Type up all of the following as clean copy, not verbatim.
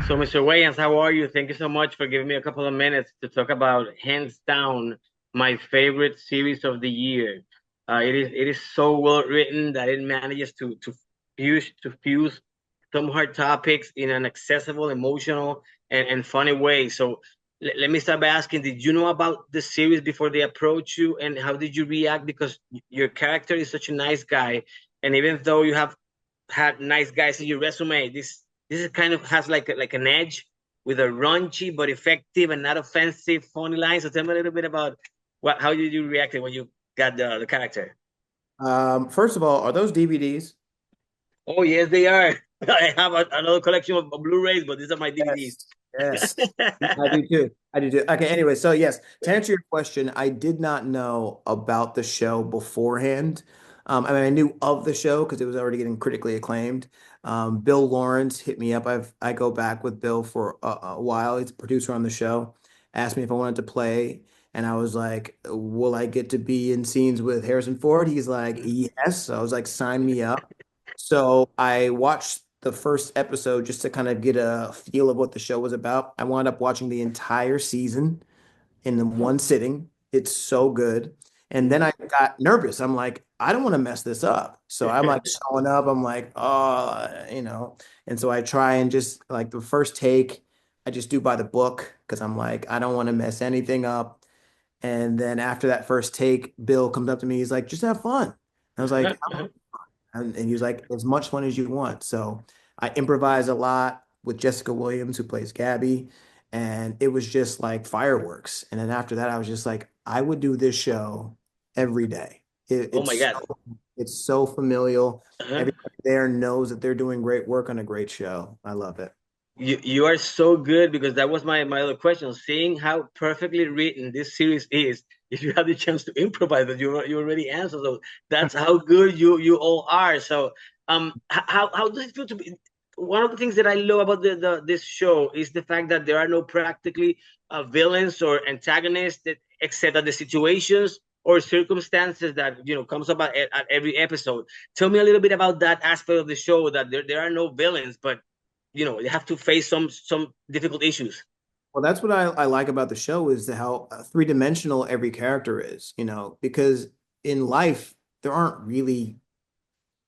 So, Mr. Wayans, how are you? Thank you so much for giving me a couple of minutes to talk about, hands down, my favorite series of the year. It is so well written that it manages to fuse some hard topics in an accessible, emotional, and funny way. So, let me start by asking: did you know about the series before they approached you, and how did you react? Because your character is such a nice guy, and even though you have had nice guys in your resume, this is kind of has like an edge with a raunchy but effective and not offensive funny line. So tell me a little bit about how did you react when you got the character? First of all, are those DVDs? Oh yes, they are. I have another collection of Blu-rays, but these are my DVDs. Yes. Yes. I do too. I do too. Okay, anyway, so yes, to answer your question, I did not know about the show beforehand. I mean, I knew of the show because it was already getting critically acclaimed. Bill Lawrence hit me up. I go back with Bill for a while. He's a producer on the show. Asked me if I wanted to play, and I was like, "Will I get to be in scenes with Harrison Ford?" He's like, "Yes." So I was like, "Sign me up." So I watched the first episode just to kind of get a feel of what the show was about. I wound up watching the entire season in the one sitting. It's so good. And then I got nervous. I'm like, I don't want to mess this up. So I'm like showing up. I'm like, oh. And so I try and just like the first take, I just do by the book because I'm like, I don't want to mess anything up. And then after that first take, Bill comes up to me. He's like, just have fun. I was like, and he was like, as much fun as you want. So I improvised a lot with Jessica Williams, who plays Gabby, and it was just like fireworks. And then after that, I was just like, I would do this show every day. It, Oh my it's God. so, it's so familial. Uh-huh. Everybody there knows that they're doing great work on a great show. I love it. You are so good, because that was my other question. Seeing how perfectly written this series is, if you have the chance to improvise, that you already answered. So that's how good you all are. So how does it feel to be? One of the things that I love about the this show is the fact that there are no practically villains or antagonists, except that the situations or circumstances that comes up at every episode. Tell me a little bit about that aspect of the show, that there are no villains, but they have to face some difficult issues. Well, that's what I like about the show is how three-dimensional every character is, because in life, there aren't really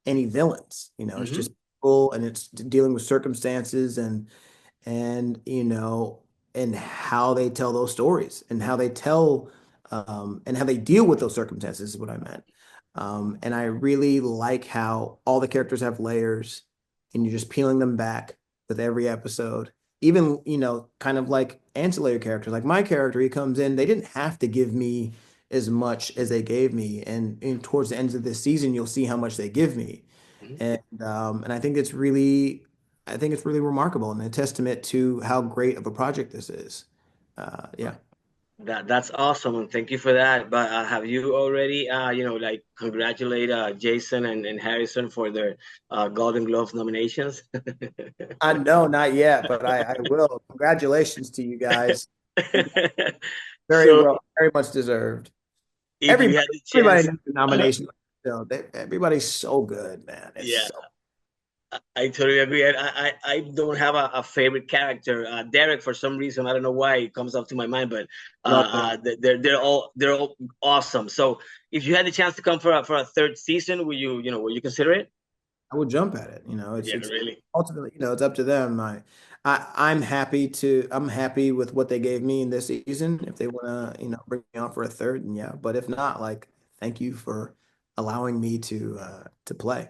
any villains. It's Hmm. just people and it's dealing with circumstances and and how they tell those stories and how they tell and how they deal with those circumstances is what I meant. And I really like how all the characters have layers and you're just peeling them back with every episode. Even, kind of like ancillary characters, like my character, he comes in, they didn't have to give me as much as they gave me. And towards the end of this season, you'll see how much they give me. Hmm. And I think it's really remarkable and a testament to how great of a project this is. Yeah. That's awesome, and thank you for that. But have you already, like, congratulate Jason and Harrison for their Golden Glove nominations? I know, not yet, but I will. Congratulations to you guys. Very So, well, very much deserved. if you Everybody, had the everybody chance, knows the uh, nomination. Everybody's so good, man. It's yeah, so. I totally agree. I don't have a favorite character. Derek, for some reason, I don't know why it comes up to my mind, but Love it. they're all awesome. So, if you had the chance to come for a third season, will you consider it? I would jump at it. Yeah, It's really. ultimately, it's up to them. I'm happy with what they gave me in this season. If they want to, bring me on for a third, and yeah. But if not, like, thank you for allowing me to play.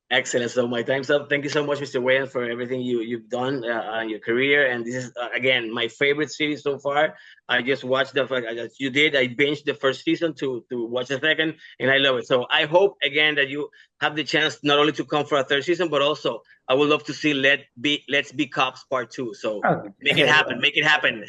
Excellent. So my time's up. Thank you so much, Mr. Wayne, for everything you've done in your career. And this is again my favorite series so far. I just watched as you did. I binged the first season to watch the second, and I love it. So I hope again that you have the chance not only to come for a third season, but also I would love to see Let's Be Cops Part 2. So Oh, make it hey, happen. Make it happen.